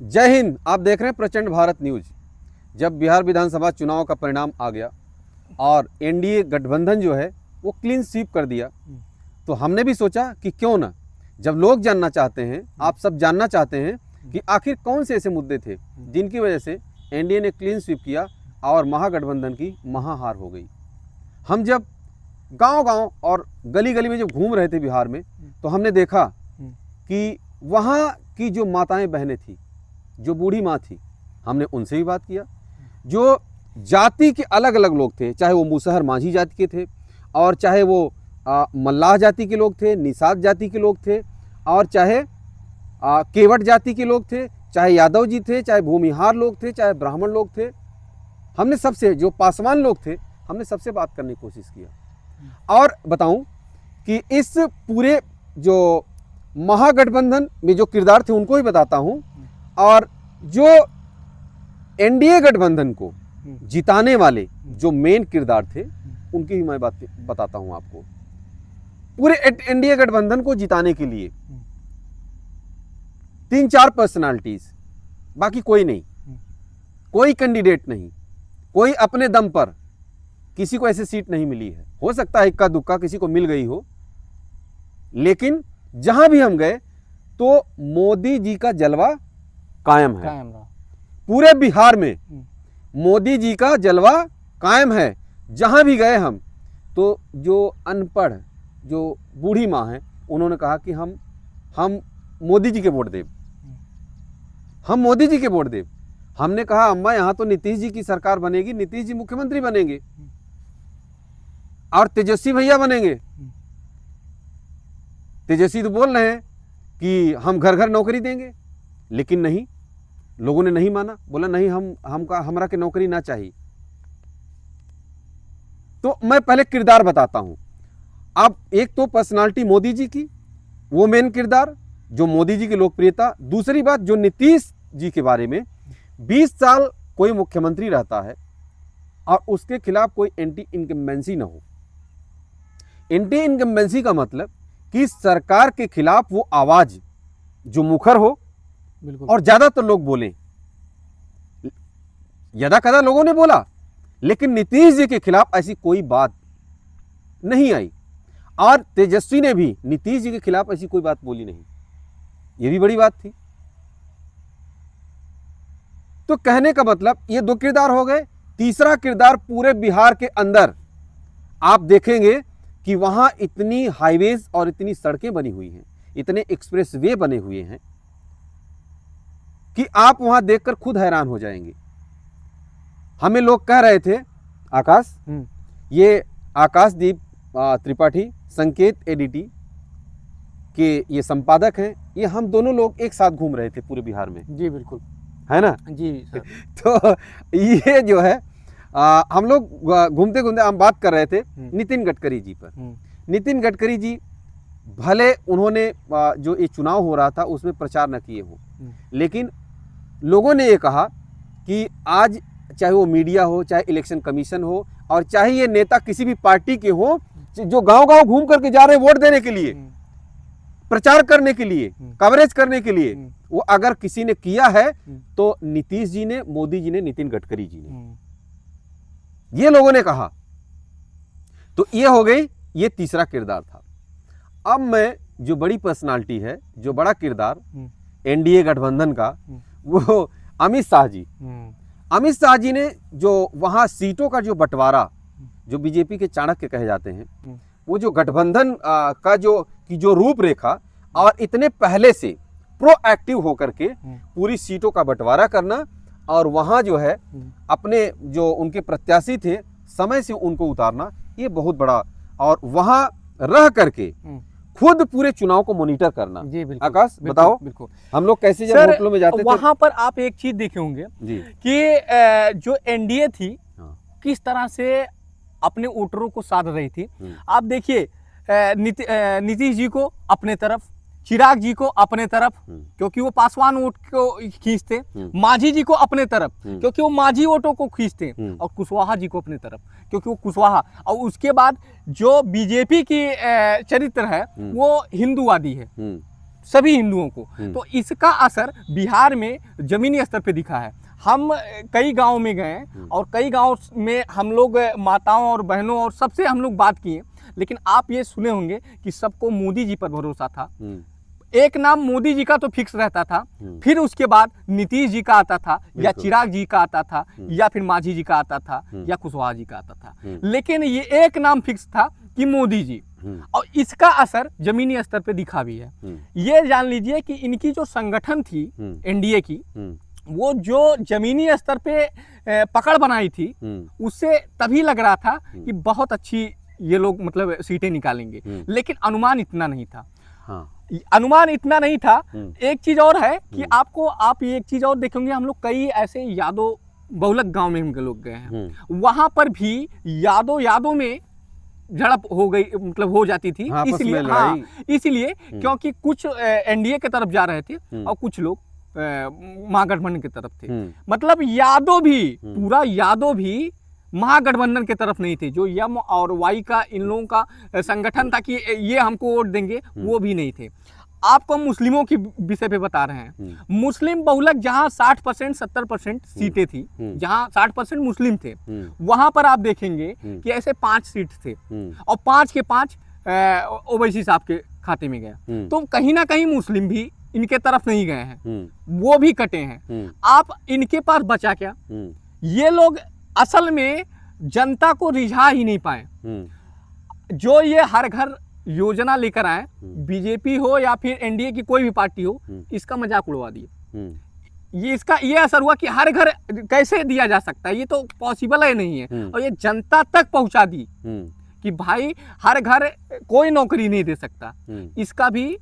जय हिंद। आप देख रहे हैं प्रचंड भारत न्यूज। जब बिहार विधानसभा चुनाव का परिणाम आ गया और एनडीए गठबंधन जो है वो क्लीन स्वीप कर दिया, तो हमने भी सोचा कि क्यों ना, जब लोग जानना चाहते हैं, आप सब जानना चाहते हैं कि आखिर कौन से ऐसे मुद्दे थे जिनकी वजह से एनडीए ने क्लीन स्वीप किया और महागठबंधन की महाहार हो गई। हम जब गांव-गांव और गली-गली में जब घूम रहे थे बिहार में, तो हमने देखा कि वहाँ की जो माताएं बहनें थी, जो बूढ़ी माँ थी, हमने उनसे भी बात किया। जो जाति के अलग अलग लोग थे, चाहे वो मुसहर माझी जाति के थे और चाहे वो मल्लाह जाति के लोग थे, निषाद जाति के लोग थे और चाहे केवट जाति के लोग थे, चाहे यादव जी थे, चाहे भूमिहार लोग थे, चाहे ब्राह्मण लोग थे, हमने सबसे, जो पासवान लोग थे, हमने सबसे बात करने की कोशिश किया। और बताऊं कि इस पूरे जो महागठबंधन में जो किरदार थे उनको ही बताता हूं, और जो एनडीए गठबंधन को जिताने वाले जो मेन किरदार थे उनकी ही मैं बात बताता हूं आपको। पूरे एनडीए गठबंधन को जिताने के लिए 3-4 पर्सनालिटीज, बाकी कोई नहीं, कोई कैंडिडेट नहीं, कोई अपने दम पर, किसी को ऐसी सीट नहीं मिली है। हो सकता है इक्का दुक्का किसी को मिल गई हो, लेकिन जहां भी हम गए तो मोदी जी का जलवा कायम है। पूरे बिहार में मोदी जी का जलवा कायम है। जहां भी गए हम, तो जो अनपढ़, जो बूढ़ी माँ हैं, उन्होंने कहा कि हम मोदी जी के वोट देव, हम मोदी जी के वोट देव। हमने कहा अम्मा यहाँ तो नीतीश जी की सरकार बनेगी, नीतीश जी मुख्यमंत्री बनेंगे और तेजस्वी भैया बनेंगे। तेजस्वी तो बोल रहे हैं कि हम घर घर नौकरी देंगे, लेकिन नहीं, लोगों ने नहीं माना, बोला नहीं, हमरा के नौकरी ना चाहिए। तो मैं पहले किरदार बताता हूं। अब एक तो पर्सनालिटी मोदी जी की, वो मेन किरदार जो मोदी जी की लोकप्रियता। दूसरी बात, जो नीतीश जी के बारे में, 20 साल कोई मुख्यमंत्री रहता है और उसके खिलाफ कोई एंटी इनकम्बेंसी ना हो। एंटी इनकम्बेंसी का मतलब कि सरकार के खिलाफ वो आवाज जो मुखर हो और ज्यादातर लोग बोले। यदा कदा लोगों ने बोला, लेकिन नीतीश जी के खिलाफ ऐसी कोई बात नहीं आई और तेजस्वी ने भी नीतीश जी के खिलाफ ऐसी कोई बात बोली नहीं। ये भी बड़ी बात थी। तो कहने का मतलब, ये 2 किरदार हो गए। तीसरा किरदार, पूरे बिहार के अंदर आप देखेंगे कि वहां इतनी हाईवेज और इतनी सड़कें बनी हुई हैं, इतने एक्सप्रेस वे बने हुए हैं कि आप वहां देखकर खुद हैरान हो जाएंगे। हमें लोग कह रहे थे, आकाश, ये आकाशदीप त्रिपाठी संकेत एडीटी के ये संपादक हैं, ये हम दोनों लोग एक साथ घूम रहे थे पूरे बिहार में। जी बिल्कुल, है ना जी सर। तो ये जो है हम लोग घूमते घूमते हम बात कर रहे थे नितिन गडकरी जी पर। नितिन गडकरी जी, भले उन्होंने जो ये चुनाव हो रहा था उसमें प्रचार न किए हो, लेकिन लोगों ने ये कहा कि आज चाहे वो मीडिया हो, चाहे इलेक्शन कमीशन हो, और चाहे ये नेता किसी भी पार्टी के हो, जो गांव-गांव घूम करके जा रहे हैं वोट देने के लिए, प्रचार करने के लिए, कवरेज करने के लिए, वो अगर किसी ने किया है तो नीतीश जी ने, मोदी जी ने, नितिन गडकरी जी ने, ये लोगों ने कहा। तो ये हो गई, ये तीसरा किरदार था। अब मैं, जो बड़ी पर्सनालिटी है, जो बड़ा किरदार एनडीए गठबंधन का, वो अमित शाह जी। अमित शाह जी ने जो वहां सीटों का जो बंटवारा, जो बीजेपी के चाणक्य कहे जाते हैं, वो जो गठबंधन का जो रूपरेखा, और इतने पहले से प्रोएक्टिव होकर के पूरी सीटों का बंटवारा करना, और वहां जो है अपने जो उनके प्रत्याशी थे समय से उनको उतारना, ये बहुत बड़ा, और वहां रह करके खुद पूरे चुनाव को मॉनिटर करना। जी बिल्कुल। आकाश, बताओ। बिल्कुल, हम लोग कैसे जब होटलों में जाते थे, वहां पर आप एक चीज देखे होंगे कि जो एनडीए थी किस तरह से अपने वोटरों को साध रही थी। आप देखिए, नीतीश जी को अपने तरफ, चिराग जी को अपने तरफ, क्योंकि वो पासवान वोट को खींचते, माझी जी को अपने तरफ, क्योंकि वो माझी वोटों को खींचते, और कुशवाहा जी को अपने तरफ, क्योंकि वो कुशवाहा। और उसके बाद जो बीजेपी की चरित्र है वो हिंदूवादी है, सभी हिंदुओं को। तो इसका असर बिहार में जमीनी स्तर पे दिखा है। हम कई गांव में गए और कई गांव में हम लोग माताओं और बहनों और सबसे हम लोग बात किए, लेकिन आप ये सुने होंगे कि सबको मोदी जी पर भरोसा था। एक नाम मोदी जी का तो फिक्स रहता था, फिर उसके बाद नीतीश जी का आता था, या चिराग जी का आता था, या फिर मांझी जी का आता था, या कुशवाहा जी का आता था, लेकिन ये एक नाम फिक्स था कि मोदी जी। और इसका असर जमीनी स्तर पे दिखा भी है। ये जान लीजिए कि इनकी जो संगठन थी एनडीए की, वो जो जमीनी स्तर पे पकड़ बनाई थी, उससे तभी लग रहा था कि बहुत अच्छी ये लोग मतलब सीटें निकालेंगे, लेकिन अनुमान इतना नहीं था। अनुमान इतना नहीं था। एक चीज और है कि आप ये एक चीज और देखेंगे, हम लोग कई ऐसे यादव बहुलक गांव में हम लोग गए हैं, वहां पर भी यादों में झड़प हो गई, मतलब हो जाती थी। इसलिए क्योंकि कुछ एनडीए की तरफ जा रहे थे और कुछ लोग महागठबंधन की तरफ थे। मतलब पूरा यादव भी महागठबंधन की तरफ नहीं थे। जो यम और वाई का इन लोगों का संगठन था कि ये हमको वोट देंगे, वो भी नहीं थे। आपको मुस्लिमों की विषय पे बता रहे हैं। मुस्लिम बहुलक जहां 60% 70% सीटें थी, जहां 60% मुस्लिम थे, वहां पर आप देखेंगे कि ऐसे 5 सीट थे और 5 के 5 ओवैसी साहब के खाते में गया। तो कहीं ना कहीं मुस्लिम भी इनके तरफ नहीं गए हैं, वो भी कटे हैं। आप इनके पास बचा क्या? ये लोग असल में जनता को रिझा ही नहीं पाए। जो ये हर घर योजना लेकर आए, बीजेपी हो या फिर एनडीए की कोई भी पार्टी हो, इसका मजाक उड़वा दिए। ये असर हुआ कि हर घर कैसे दिया जा सकता है, ये तो पॉसिबल है नहीं है। और ये जनता तक पहुंचा दी कि भाई हर घर कोई नौकरी नहीं दे सकता। इसका भी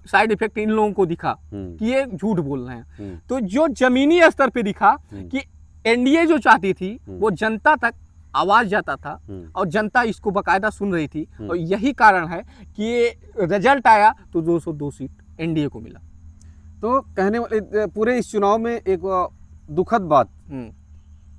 साइड इफेक्ट इन लोगों को दिखा कि ये झूठ बोल रहे हैं। तो जो जमीनी स्तर पे दिखा कि एनडीए जो चाहती थी वो जनता तक आवाज जाता था और जनता इसको बकायदा सुन रही थी। और यही कारण है कि ये रिजल्ट आया तो 202 सीट एनडीए को मिला। तो कहने वाले पूरे इस चुनाव में एक दुखद बात,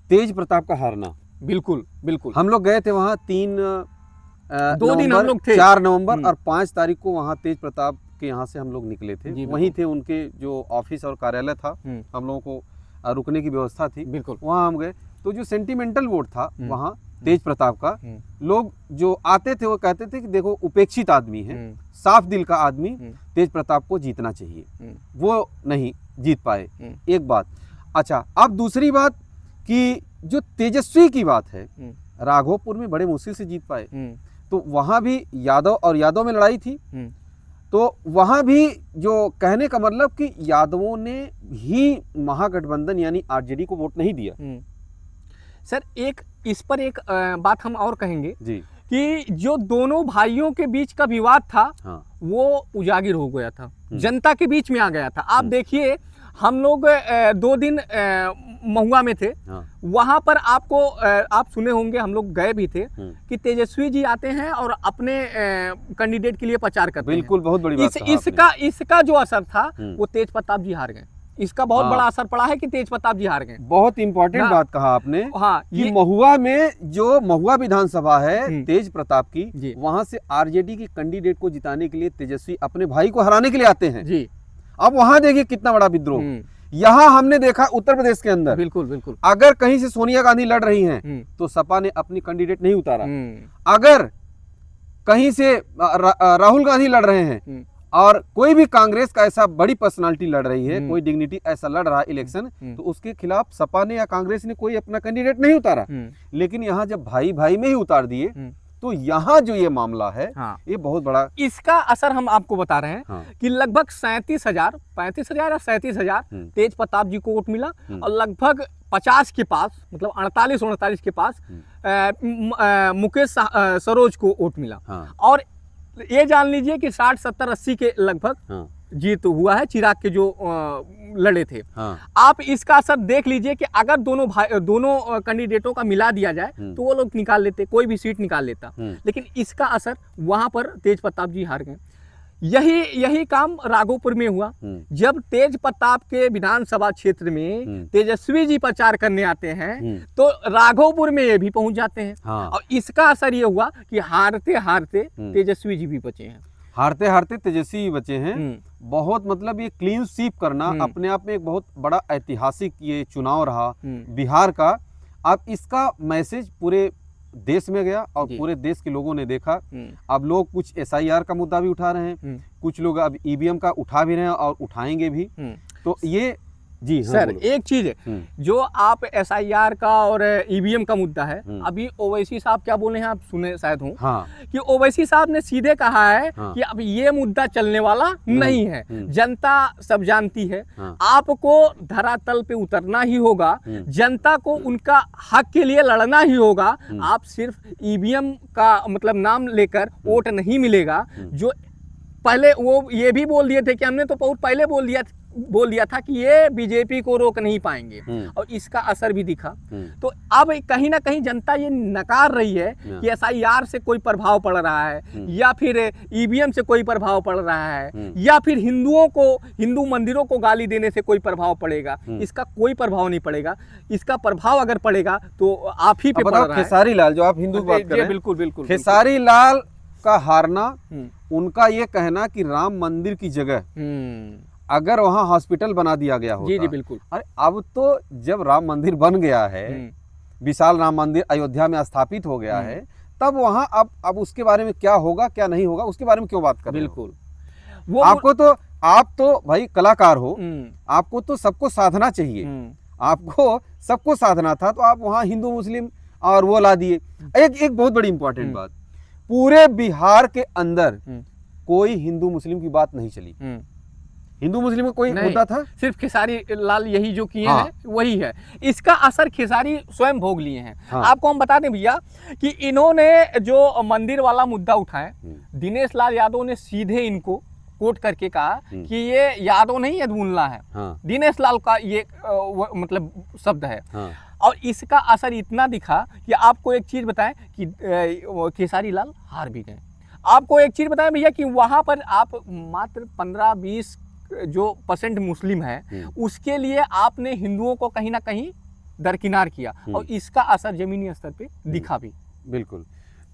तेज प्रताप का हारना। बिल्कुल बिल्कुल। हम लोग गए थे वहाँ 2 दिन हम लोग थे, 4 नवंबर और 5 तारीख को वहाँ तेज प्रताप के यहाँ से हम लोग निकले थे। वहीं थे उनके जो ऑफिस और कार्यालय था, हम लोगों को रुकने की व्यवस्था थी, बिल्कुल वहाँ हम गए। तो जो सेंटिमेंटल वोट था वहाँ तेज प्रताप का, लोग जो आते थे वो कहते थे कि देखो उपेक्षित आदमी है, साफ दिल का आदमी, तेज प्रताप को जीतना चाहिए, वो नहीं जीत पाए। एक बात। अच्छा, अब दूसरी बात कि जो तेजस्वी की बात है, राघोपुर में बड़े मुश्किल से जीत पाए। तो वहाँ भी यादव और यादव में लड़ाई थी। तो वहाँ भी जो कहने का मतलब कि यादवों ने ही महागठबंधन यानी आरजेडी को वोट नहीं दिया। सर इस पर एक बात हम और कहेंगे जी, कि जो दोनों भाइयों के बीच का विवाद था, वो उजागर हो गया था, जनता के बीच में आ गया था। आप देखिए, हम लोग 2 दिन महुआ में थे, वहां पर आप सुने होंगे, हम लोग गए भी थे कि तेजस्वी जी आते हैं और अपने कैंडिडेट के लिए प्रचार करते हैं। बिल्कुल, बहुत बड़ी बात कहा इसका जो असर था वो तेज प्रताप जी हार गए। इसका बहुत बड़ा असर पड़ा है कि तेज प्रताप जी हार गए। बहुत इंपॉर्टेंट बात कहा आपने। कि महुआ में जो महुआ विधानसभा है तेज प्रताप की, वहां से आरजेडी की कैंडिडेट को जिताने के लिए तेजस्वी अपने भाई को हराने के लिए आते हैं जी। अब वहां देखिए कितना बड़ा विद्रोह। यहाँ हमने देखा उत्तर प्रदेश के अंदर, बिल्कुल बिल्कुल, अगर कहीं से सोनिया गांधी लड़ रही हैं तो सपा ने अपनी कैंडिडेट नहीं उतारा। अगर कहीं से राहुल गांधी लड़ रहे हैं और कोई भी कांग्रेस का ऐसा बड़ी पर्सनालिटी लड़ रही है, कोई डिग्निटी ऐसा लड़ रहा है इलेक्शन, तो उसके खिलाफ सपा ने या कांग्रेस ने कोई अपना कैंडिडेट नहीं उतारा। लेकिन यहाँ जब भाई भाई में ही उतार दिए, तो यहाँ जो ये मामला है, ये बहुत बड़ा। इसका असर हम आपको बता रहे हैं कि लगभग 35,000 या 37,000 तेज प्रताप जी को वोट मिला और लगभग 50 के पास, मतलब 48-49 के पास मुकेश सरोज को वोट मिला। और ये जान लीजिए कि 60, 70, 80 के लगभग जीत हुआ है चिराग के जो लड़े थे। आप इसका असर देख लीजिए कि अगर दोनों कैंडिडेटों का मिला दिया जाए तो वो लोग निकाल लेते, कोई भी सीट निकाल लेता। लेकिन इसका असर वहां पर तेज प्रताप जी हार गए। यही काम राघोपुर में हुआ। जब तेज प्रताप के विधानसभा क्षेत्र में तेजस्वी जी प्रचार करने आते हैं तो राघोपुर में ये भी पहुंच जाते हैं। और इसका असर ये हुआ कि हारते हारते तेजस्वी जी भी बचे हैं। हारते हारते तेजस्वी बचे हैं। बहुत मतलब ये क्लीन स्वीप करना अपने आप में एक बहुत बड़ा ऐतिहासिक ये चुनाव रहा बिहार का। अब इसका मैसेज पूरे देश में गया और पूरे देश के लोगों ने देखा। अब लोग कुछ SIR का मुद्दा भी उठा रहे हैं, कुछ लोग अब EVM का उठा भी रहे हैं और उठाएंगे भी। तो ये जी हाँ, सर एक चीज जो आप SIR का और EVM का मुद्दा है, अभी ओवैसी साहब क्या बोले हैं आप सुने शायद हो, हाँ, कि ओवैसी साहब ने सीधे कहा है कि अब ये मुद्दा चलने वाला नहीं है, जनता सब जानती है, आपको धरातल पे उतरना ही होगा, जनता को उनका हक के लिए लड़ना ही होगा। आप सिर्फ EVM का मतलब नाम लेकर वोट नहीं मिलेगा। जो पहले वो ये भी बोल दिए थे कि हमने तो बहुत पहले बोल दिया था कि ये बीजेपी को रोक नहीं पाएंगे, और इसका असर भी दिखा। तो अब कहीं ना कहीं जनता ये नकार रही है कि SIR से कोई प्रभाव पड़ रहा है, या फिर EVM से कोई प्रभाव पड़ रहा है, या फिर हिंदू मंदिरों को गाली देने से कोई प्रभाव पड़ेगा। इसका कोई प्रभाव नहीं पड़ेगा। इसका प्रभाव अगर पड़ेगा तो आप ही पे पड़ रहा है। खेसारी लाल, जो आप हिंदू की बात कर रहे हैं, बिल्कुल बिल्कुल, खेसारी लाल का हारना, उनका ये कहना कि राम मंदिर की जगह अगर वहां हॉस्पिटल बना दिया गया होता। जी बिल्कुल। अरे अब तो जब राम मंदिर बन गया है, विशाल राम मंदिर अयोध्या में स्थापित हो गया है, तब वहां अब उसके बारे में क्या होगा क्या नहीं होगा उसके बारे में क्यों बात कर रहे हो? बिल्कुल। आप तो भाई कलाकार हो, आपको तो सबको साधना चाहिए, आपको सबको साधना था, तो आप वहां हिंदू मुस्लिम और वो ला दिए। एक बहुत बड़ी इंपॉर्टेंट बात, पूरे बिहार के अंदर कोई हिंदू मुस्लिम की बात नहीं चली। हिंदू मुस्लिम का कोई मुद्दा था? सिर्फ खेसारी लाल यही जो किए हैं वही है। इसका असर खेसारी स्वयं भोग लिए हैं। आपको हम बता दें भैया कि इन्होंने जो मंदिर वाला मुद्दा उठाया, दिनेश लाल यादव ने सीधे इनको कोट करके कहा कि ये यादव नहीं है, मुल्ला है। दिनेश लाल का ये मतलब शब्द है। और इसका असर इतना दिखा कि आपको एक चीज बताएं कि खेसारी लाल हार भी गए। आपको एक चीज बताएं भैया कि वहां पर आप मात्र 15-20 जो % मुस्लिम है, उसके लिए आपने हिंदुओं को कहीं ना कहीं दरकिनार किया, और इसका असर जमीनी स्तर पे दिखा भी। बिल्कुल।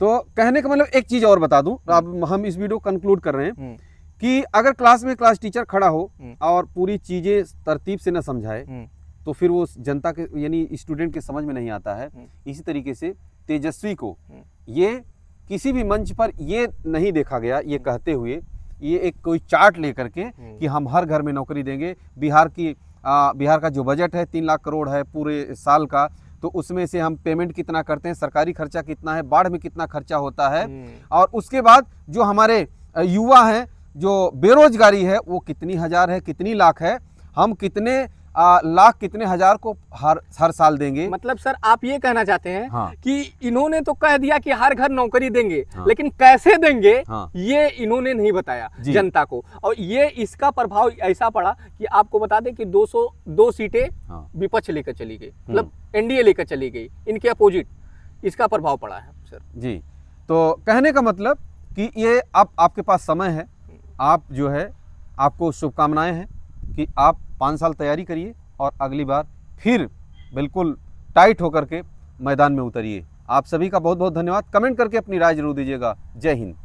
तो कहने का मतलब एक चीज और बता दूं, अब हम इस वीडियो कंक्लूड कर रहे हैं कि अगर क्लास में क्लास टीचर खड़ा हो और पूरी चीजें तरतीब से न समझाए, तो फिर वो जनता के यानी स्टूडेंट के समझ में नहीं आता है। इसी तरीके से तेजस्वी को ये किसी भी मंच पर ये नहीं देखा गया ये कहते हुए, ये एक कोई चार्ट लेकर के कि हम हर घर में नौकरी देंगे। बिहार का जो बजट है 3 लाख करोड़ है पूरे साल का, तो उसमें से हम पेमेंट कितना करते हैं, सरकारी खर्चा कितना है, बाढ़ में कितना खर्चा होता है, और उसके बाद जो हमारे युवा हैं, जो बेरोजगारी है वो कितनी हजार है, कितनी लाख है, हम कितने लाख कितने हजार को हर साल देंगे। मतलब सर आप ये कहना चाहते हैं कि इन्होंने तो कह दिया कि हर घर नौकरी देंगे, लेकिन कैसे देंगे ये इन्होंने नहीं बताया जनता को। और ये इसका प्रभाव ऐसा पड़ा कि आपको बता दें कि 202 सीटें विपक्ष लेकर चली गई, मतलब NDA लेकर चली गई, इनके अपोजिट इसका प्रभाव पड़ा है सर। जी, तो कहने का मतलब कि ये अब आपके पास समय है, आप जो है आपको शुभकामनाएं हैं कि आप 5 साल तैयारी करिए और अगली बार फिर बिल्कुल टाइट होकर के मैदान में उतरिए। आप सभी का बहुत बहुत धन्यवाद। कमेंट करके अपनी राय जरूर दीजिएगा। जय हिंद।